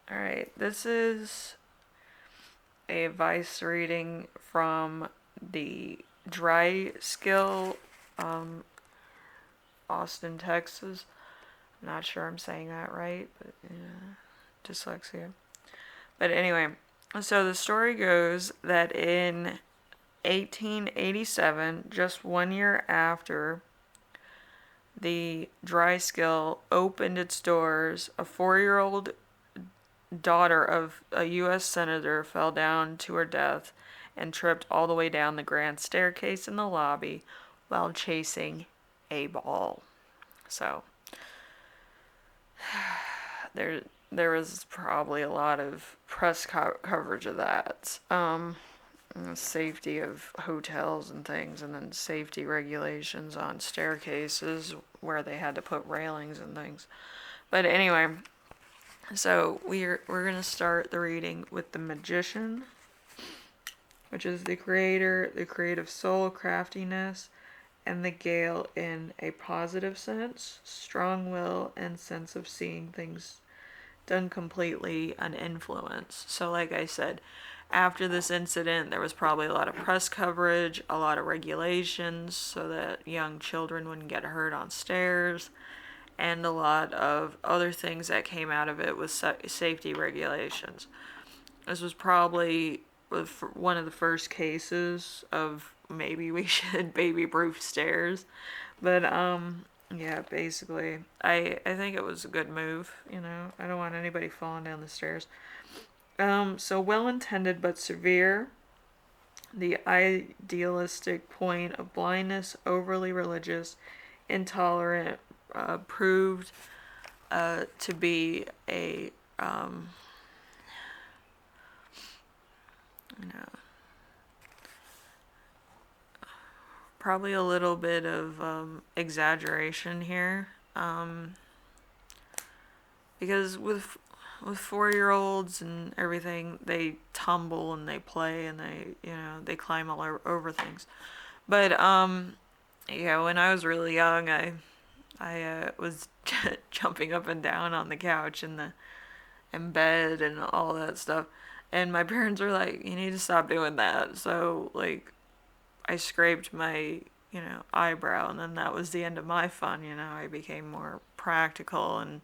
All right, this is a advice reading from the Driskill, um, Austin, Texas. I'm not sure I'm saying that right, but dyslexia. But anyway, so the story goes that in 1887, just 1 year after the Driskill opened its doors, a 4-year-old daughter of a U.S. senator fell down to her death and tripped all the way down the grand staircase in the lobby while chasing a ball. So there there was probably a lot of press coverage of that. Safety of hotels and things, and then safety regulations on staircases where they had to put railings and things. But anyway, so we're gonna start the reading with the magician, which is the creator, the creative soul, craftiness, and the gale in a positive sense, strong will, and sense of seeing things done completely uninfluenced. So, like I said, after this incident, there was probably a lot of press coverage, a lot of regulations so that young children wouldn't get hurt on stairs, and a lot of other things that came out of it with safety regulations. This was probably one of the first cases of maybe we should baby proof stairs. But yeah, basically I think it was a good move, I don't want anybody falling down the stairs. So well intended but severe. The idealistic point of blindness, overly religious, intolerant, proved to be a you know probably a little bit of exaggeration here, because with 4-year-olds and everything, they tumble and they play and they climb all over things. But yeah, when I was really young, I was jumping up and down on the couch and the in bed and all that stuff, and my parents were like, "You need to stop doing that." So like, I scraped my eyebrow, and then that was the end of my fun. I became more practical and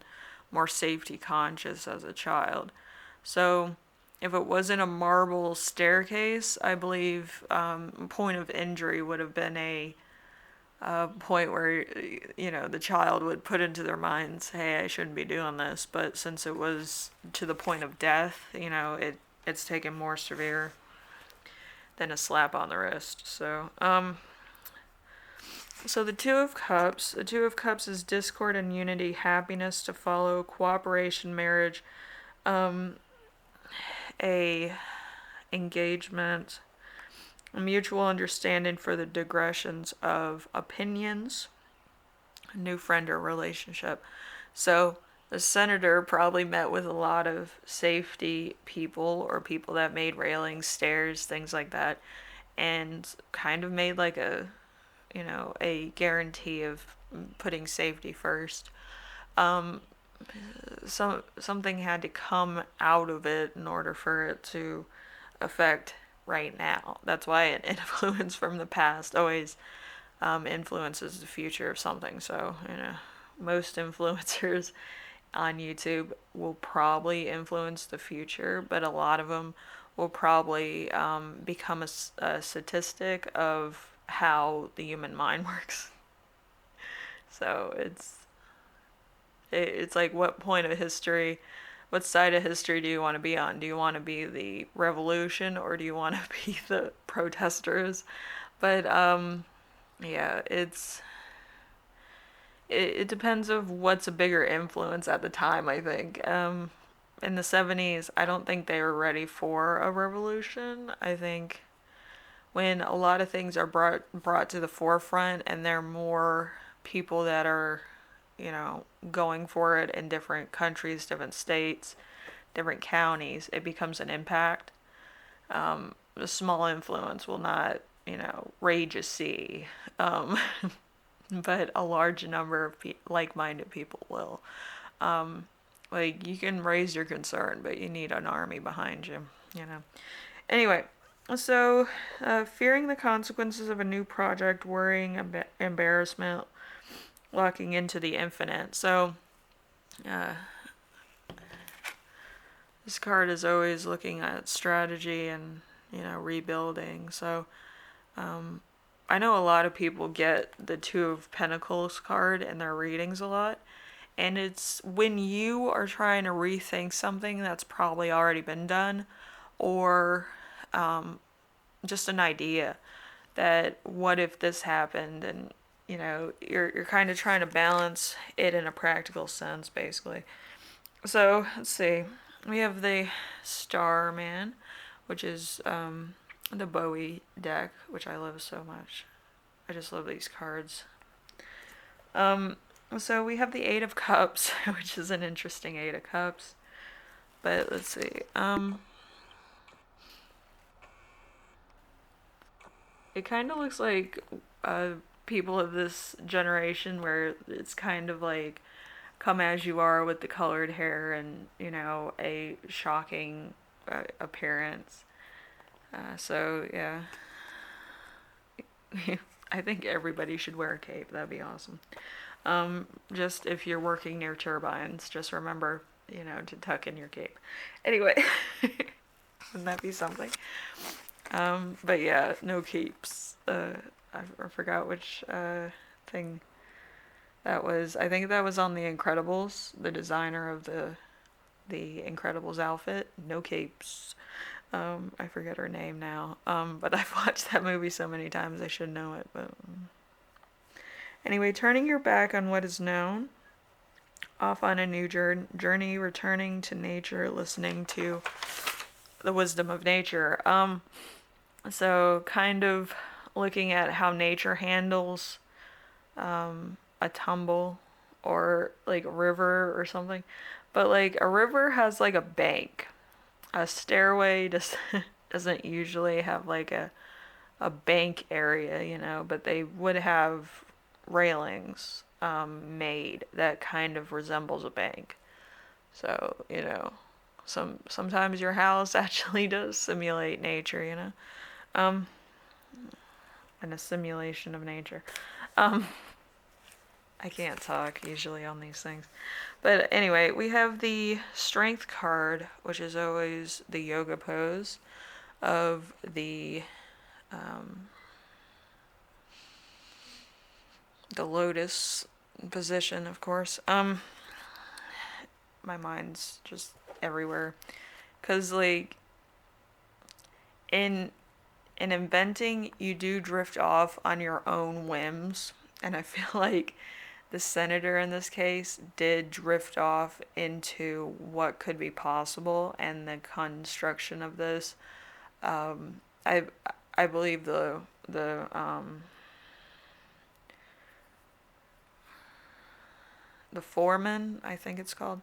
more safety conscious as a child. So if it wasn't a marble staircase, I believe point of injury would have been a point where the child would put into their minds, "Hey, I shouldn't be doing this." But since it was to the point of death, it's taken more severe than a slap on the wrist. So the Two of Cups. The Two of Cups is discord and unity, happiness to follow, cooperation, marriage, a engagement, a mutual understanding for the digressions of opinions, a new friend or relationship. So the senator probably met with a lot of safety people or people that made railings, stairs, things like that, and kind of made like a guarantee of putting safety first. Something had to come out of it in order for it to affect right now. That's why an influence from the past always influences the future of something. So, most influencers on YouTube will probably influence the future, but a lot of them will probably become a statistic of how the human mind works. So it's like, what point of history, what side of history do you want to be on? Do you want to be the revolution, or do you want to be the protesters? But yeah, it depends of what's a bigger influence at the time, I think. In the 70s, I don't think they were ready for a revolution. I think when a lot of things are brought to the forefront and there are more people that are, going for it in different countries, different states, different counties, it becomes an impact. A small influence will not, rage a sea. But a large number of like-minded people will. Like, you can raise your concern, but you need an army behind you, you know. Anyway, so fearing the consequences of a new project, worrying, embarrassment, locking into the infinite. So, uh, this card is always looking at strategy and, rebuilding. So, I know a lot of people get the Two of Pentacles card in their readings a lot. And it's when you are trying to rethink something that's probably already been done, or just an idea that what if this happened, and you're kind of trying to balance it in a practical sense, basically. So let's see, we have the Starman, which is the Bowie deck, which I love so much. I just love these cards. So we have the Eight of Cups, which is an interesting Eight of Cups. But let's see. It kind of looks like people of this generation, where it's kind of like come as you are with the colored hair and, a shocking appearance. So, yeah. I think everybody should wear a cape. That'd be awesome. Just if you're working near turbines, just remember, to tuck in your cape. Anyway, wouldn't that be something? But yeah, no capes. I forgot which thing that was. I think that was on The Incredibles, the designer of the Incredibles outfit. No capes. I forget her name now. But I've watched that movie so many times I should know it. But anyway, turning your back on what is known, off on a new journey, returning to nature, listening to the wisdom of nature. So kind of looking at how nature handles a tumble, or like a river or something. But like a river has like a bank. A stairway just doesn't usually have like a bank area, but they would have railings made that kind of resembles a bank. So, sometimes your house actually does simulate nature, and a simulation of nature. I can't talk usually on these things. But anyway, we have the Strength card, which is always the yoga pose of the lotus position, of course. My mind's just everywhere. Because, like, in inventing, you do drift off on your own whims. And I feel like the senator in this case did drift off into what could be possible and the construction of this. I I believe the foreman, I think it's called,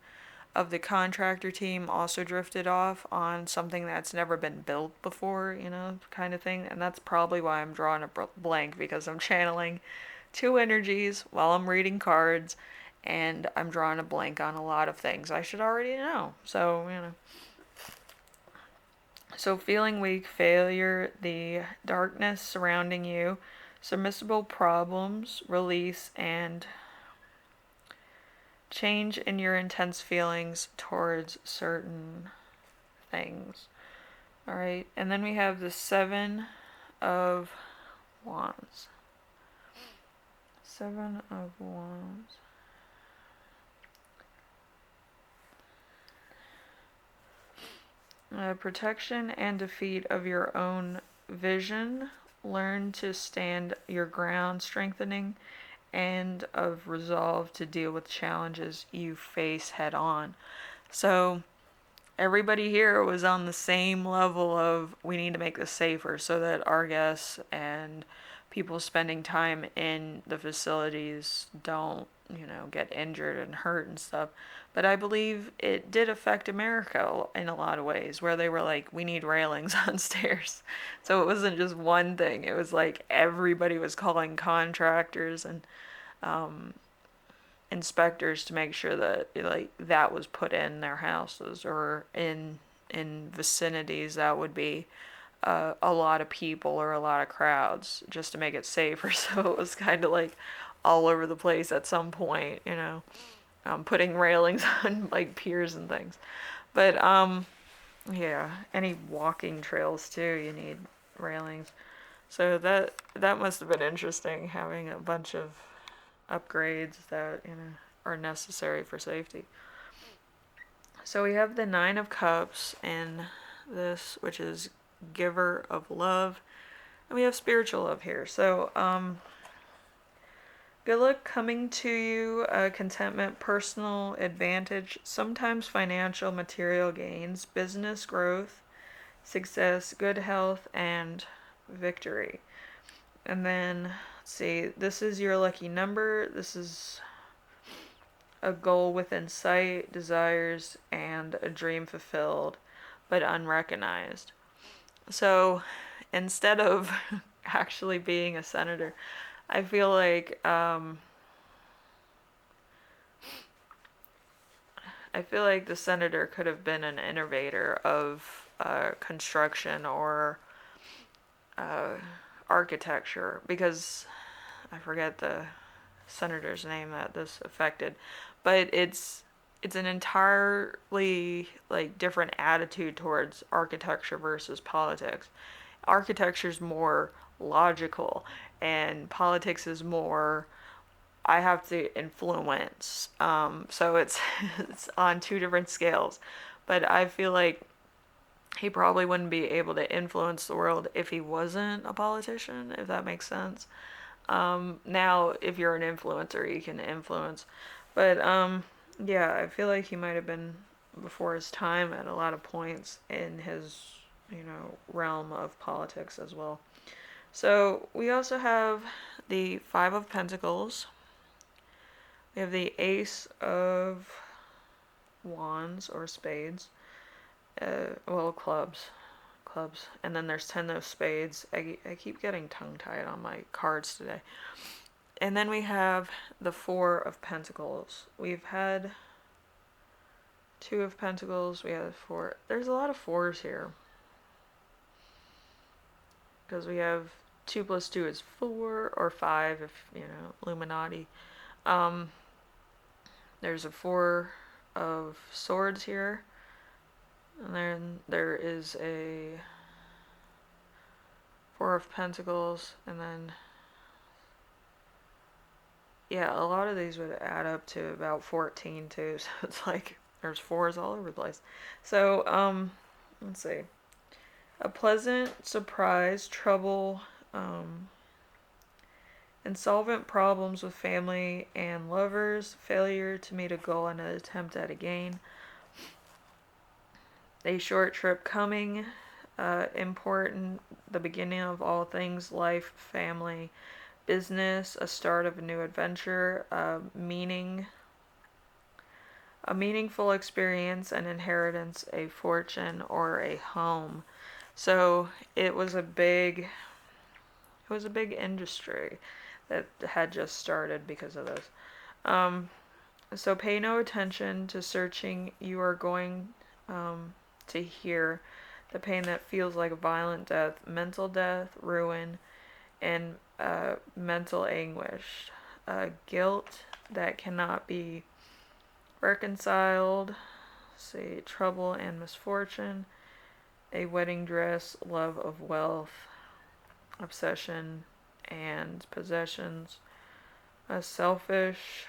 of the contractor team also drifted off on something that's never been built before, kind of thing. And that's probably why I'm drawing a blank, because I'm channeling two energies while I'm reading cards, and I'm drawing a blank on a lot of things I should already know. So, So feeling weak, failure, the darkness surrounding you, submissible problems, release, and change in your intense feelings towards certain things. Alright, and then we have the Seven of Wands. Seven of Wands. Protection and defeat of your own vision. Learn to stand your ground, strengthening, and of resolve to deal with challenges you face head on. So everybody here was on the same level of, we need to make this safer so that our guests and people spending time in the facilities don't, get injured and hurt and stuff. But I believe it did affect America in a lot of ways, where they were like, we need railings on stairs. So it wasn't just one thing. It was like everybody was calling contractors and inspectors to make sure that like that was put in their houses or in vicinities that would be a lot of people or a lot of crowds just to make it safer. So it was kind of like all over the place at some point, putting railings on like piers and things. But yeah, any walking trails too, you need railings. So that must have been interesting having a bunch of upgrades that are necessary for safety. So we have the Nine of Cups in this, which is giver of love, and we have spiritual love here. So good luck coming to you, contentment, personal advantage, sometimes financial, material gains, business growth, success, good health, and victory. And then, let's see, this is your lucky number. This is a goal within sight, desires, and a dream fulfilled, but unrecognized. So instead of actually being a senator, I feel like the senator could have been an innovator of construction or architecture, because I forget the senator's name that this affected, but it's an entirely like different attitude towards architecture versus politics. Architecture's more logical, and politics is more I have to influence. So it's it's on two different scales. But I feel like he probably wouldn't be able to influence the world if he wasn't a politician, if that makes sense. Now, if you're an influencer, you can influence. But yeah, I feel like he might have been before his time at a lot of points in his, realm of politics as well. So we also have the Five of Pentacles. We have the Ace of Wands or Spades. Well, clubs. And then there's 10 of Spades. I keep getting tongue-tied on my cards today. And then we have the Four of Pentacles. We've had Two of Pentacles. We have four. There's a lot of fours here. Because we have 2 plus 2 is 4, or 5 if, Illuminati. There's a Four of Swords here. And then there is a Four of Pentacles, and then yeah, a lot of these would add up to about 14 too, so it's like there's fours all over the place. So, let's see. A pleasant surprise, trouble, insolvent problems with family and lovers, failure to meet a goal and an attempt at a gain. A short trip coming, important, the beginning of all things, life, family, business, a start of a new adventure, a meaningful experience, an inheritance, a fortune, or a home. So it was a big industry that had just started because of this. So pay no attention to searching. You are going to hear the pain that feels like a violent death, mental death, ruin, and mental anguish, guilt that cannot be reconciled, say trouble and misfortune, a wedding dress, love of wealth, obsession and possessions, a selfish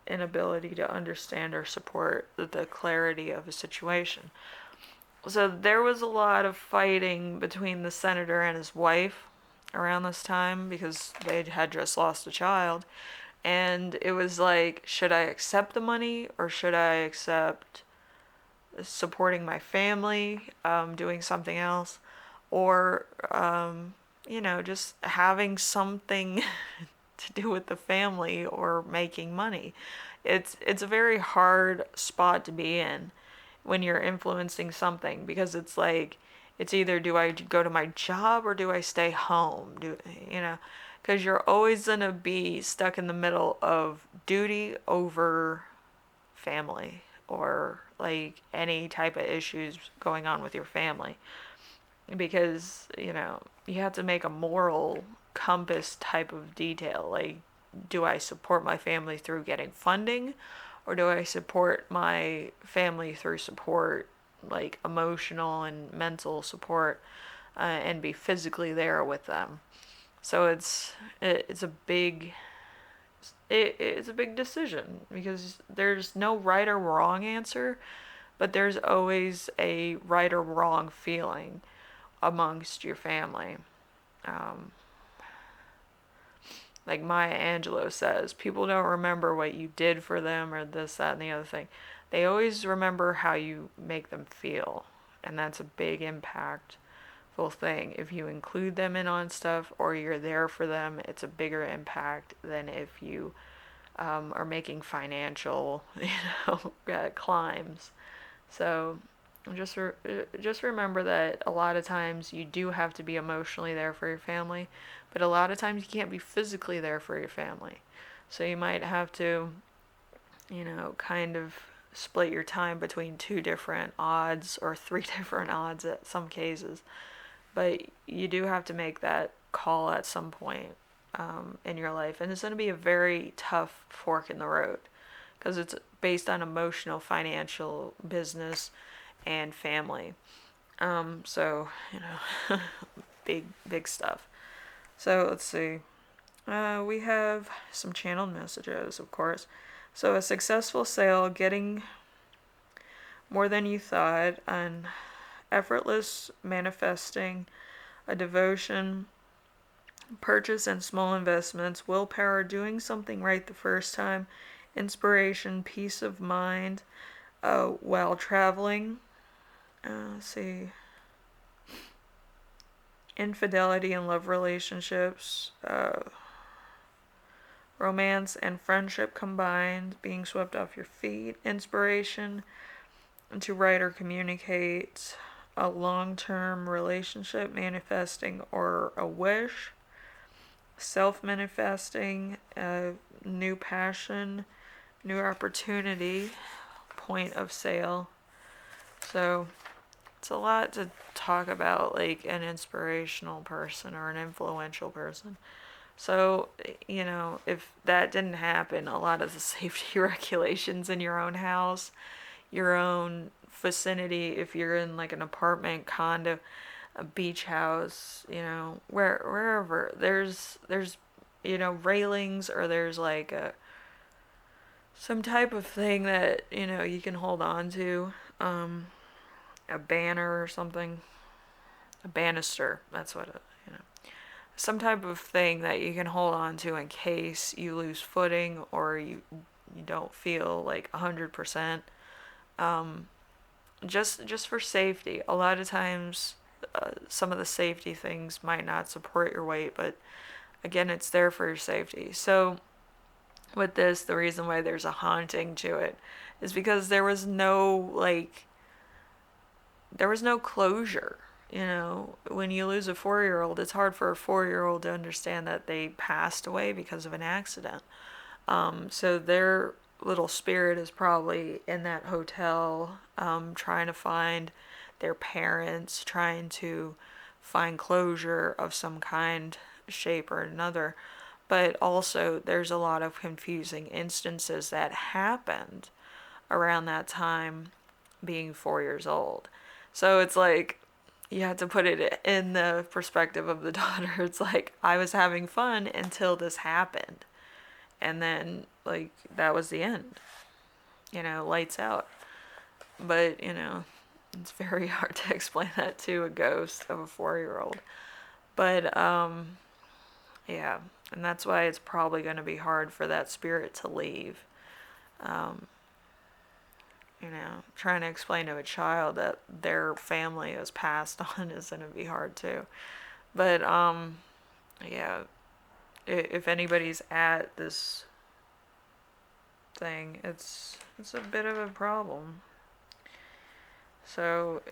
inability to understand or support the clarity of a situation. So there was a lot of fighting between the senator and his wife around this time because they had just lost a child. And it was like, should I accept the money or should I accept supporting my family, doing something else, or, just having something to do with the family or making money. It's a very hard spot to be in when you're influencing something, because it's like it's either do I go to my job or do I stay home? because you're always going to be stuck in the middle of duty over family, or like any type of issues going on with your family, because you have to make a moral compass type of detail. Like, do I support my family through getting funding, or do I support my family through support, like emotional and mental support, and be physically there with them? So it's a big it's a big decision, because there's no right or wrong answer, but there's always a right or wrong feeling amongst your family. Um, like Maya Angelou says, people don't remember what you did for them or this, that, and the other thing. They always remember how you make them feel. And that's a big impactful thing. If you include them in on stuff or you're there for them, it's a bigger impact than if you are making financial, climbs. So just remember that a lot of times you do have to be emotionally there for your family, but a lot of times you can't be physically there for your family. So you might have to, kind of split your time between two different odds or three different odds at some cases. But you do have to make that call at some point in your life. And it's going to be a very tough fork in the road, because it's based on emotional, financial, business, and family. So, big stuff. So let's see. We have some channeled messages, of course. So a successful sale, getting more than you thought, an effortless manifesting, a devotion, purchase and small investments, willpower, doing something right the first time, inspiration, peace of mind, while traveling. Let's see. Infidelity in love relationships, romance and friendship combined, being swept off your feet, inspiration to write or communicate, a long-term relationship, manifesting or a wish, self-manifesting, a new passion, new opportunity, point of sale. So it's a lot to talk about, like an inspirational person or an influential person. So, if that didn't happen, a lot of the safety regulations in your own house, your own vicinity, if you're in like an apartment, condo, a beach house, wherever, there's railings, or there's like some type of thing that, you can hold on to, a banner or something, a banister, that's what some type of thing that you can hold on to in case you lose footing, or you don't feel like 100%. Just for safety. A lot of times, some of the safety things might not support your weight, but again, it's there for your safety. So with this, the reason why there's a haunting to it is because there was no closure. When you lose a 4-year-old, it's hard for a 4-year-old to understand that they passed away because of an accident. So their little spirit is probably in that hotel, trying to find their parents, trying to find closure of some kind, shape, or another. But also, there's a lot of confusing instances that happened around that time, being 4 years old. So it's like, you have to put it in the perspective of the daughter. It's like, I was having fun until this happened. And then, like, that was the end. Lights out. But, it's very hard to explain that to a ghost of a 4-year-old. But, yeah. And that's why it's probably going to be hard for that spirit to leave. Trying to explain to a child that their family is passed on is going to be hard too. But, yeah, if anybody's at this thing, it's a bit of a problem. So,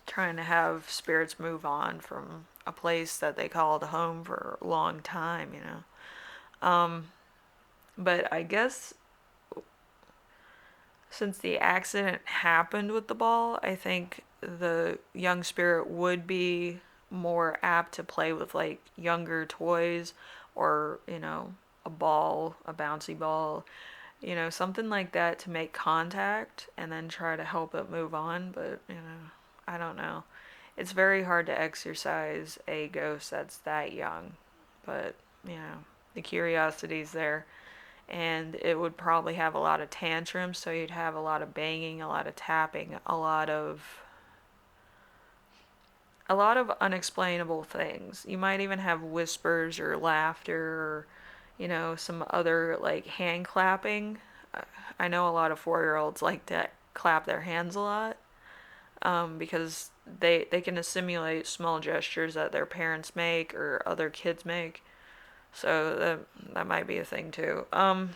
trying to have spirits move on from a place that they called home for a long time, you know. But I guess since the accident happened with the ball, I think the young spirit would be more apt to play with like younger toys or, you know, a ball, a bouncy ball, you know, something like that to make contact and then try to help it move on. But, you know, I don't know. It's very hard to exercise a ghost that's that young. But, you know, the curiosity's there, and it would probably have a lot of tantrums, so you'd have a lot of banging, a lot of tapping, a lot of unexplainable things. You might even have whispers or laughter or, you know, some other like hand clapping. I know a lot of 4-year-olds like to clap their hands a lot, because they can assimilate small gestures that their parents make or other kids make. So that might be a thing too. I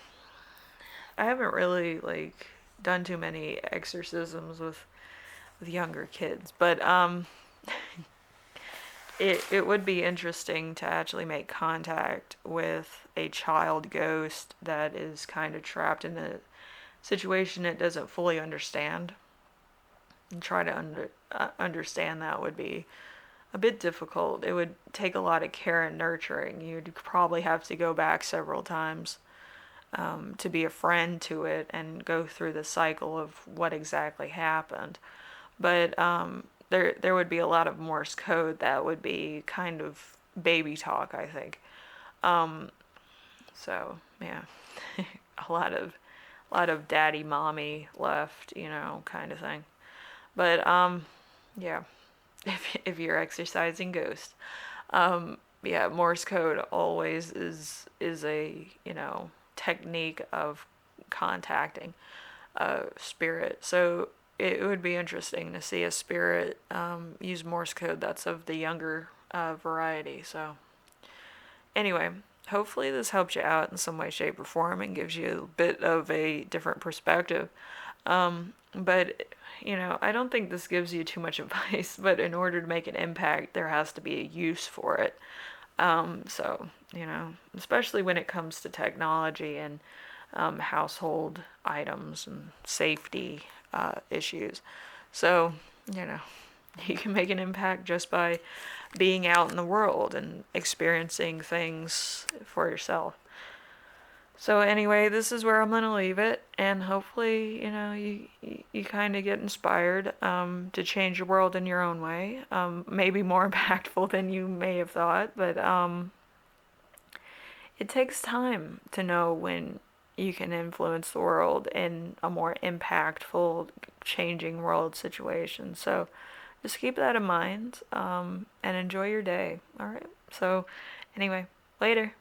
haven't really like done too many exorcisms with younger kids, but it would be interesting to actually make contact with a child ghost that is kind of trapped in a situation it doesn't fully understand. And try to understand that would be a bit difficult. It would take a lot of care and nurturing. You'd probably have to go back several times, to be a friend to it and go through the cycle of what exactly happened. But there would be a lot of Morse code that would be kind of baby talk, I think. Um, so yeah, a lot of daddy mommy left, you know, kind of thing. But yeah, if you're exercising ghost, yeah, Morse code always is a, you know, technique of contacting a spirit. So it would be interesting to see a spirit use Morse code that's of the younger variety. So anyway, hopefully this helps you out in some way, shape, or form and gives you a bit of a different perspective. But you know, I don't think this gives you too much advice, but in order to make an impact, there has to be a use for it. So, you know, especially when it comes to technology and household items and safety issues. So, you know, you can make an impact just by being out in the world and experiencing things for yourself. So anyway, this is where I'm gonna leave it, and hopefully, you know, you kind of get inspired to change the world in your own way. Maybe more impactful than you may have thought, but it takes time to know when you can influence the world in a more impactful, changing world situation. So just keep that in mind, and enjoy your day. All right. So anyway, later.